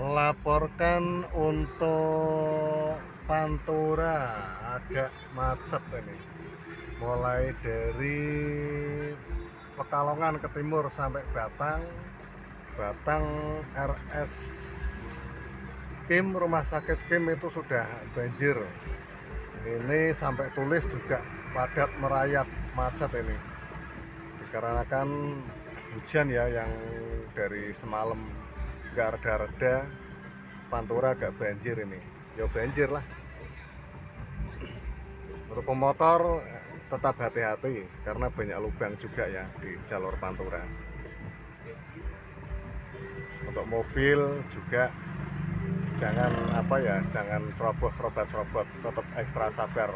Melaporkan untuk Pantura agak macet ini, mulai dari Pekalongan ke timur sampai Batang RS Kim, rumah sakit Kim itu sudah banjir. Ini sampai Tulis juga padat merayap, macet ini dikarenakan hujan ya, yang dari semalam nggak reda-reda. Pantura agak banjir ini, ya banjir lah. Untuk pemotor tetap hati-hati karena banyak lubang juga ya di jalur Pantura. Untuk mobil juga jangan jangan serobot, tetap ekstra sabar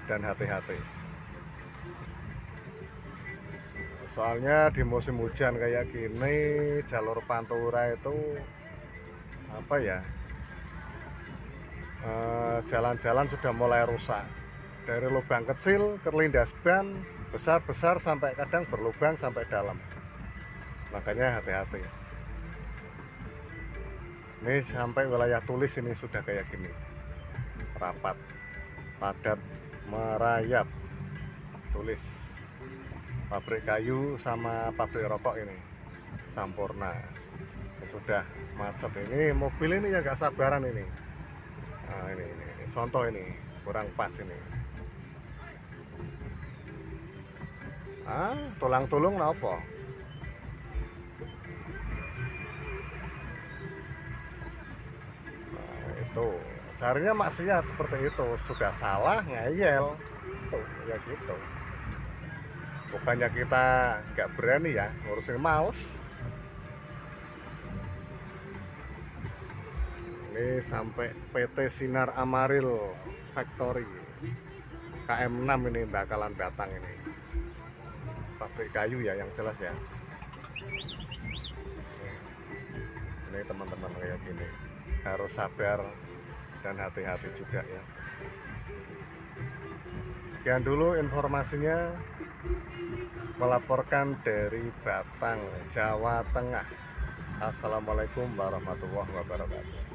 dan hati-hati. Soalnya di musim hujan kayak gini jalur Pantura itu jalan-jalan sudah mulai rusak, dari lubang kecil ke lindas ban besar sampai kadang berlubang sampai dalam. Makanya hati-hati. Ini sampai wilayah Tulis ini sudah kayak gini, rapat, padat, merayap. Tulis, pabrik kayu sama pabrik rokok ini Sampurna sudah macet. Ini mobil ini ya nggak sabaran ini. Nah, ini contoh ini kurang pas ini. Tulang-tulung apa? Nah, itu carinya maksiat seperti itu, sudah salah ngeyel tuh ya gitu. Bukannya kita nggak berani ya ngurusin mouse. Ini sampai PT Sinar Amaril Factory KM6 ini bakalan Batang ini, pabrik kayu ya yang jelas ya. Ini teman-teman kayak gini harus sabar dan hati-hati juga ya. Sekian dulu informasinya, melaporkan dari Batang, Jawa Tengah. Assalamualaikum warahmatullahi wabarakatuh.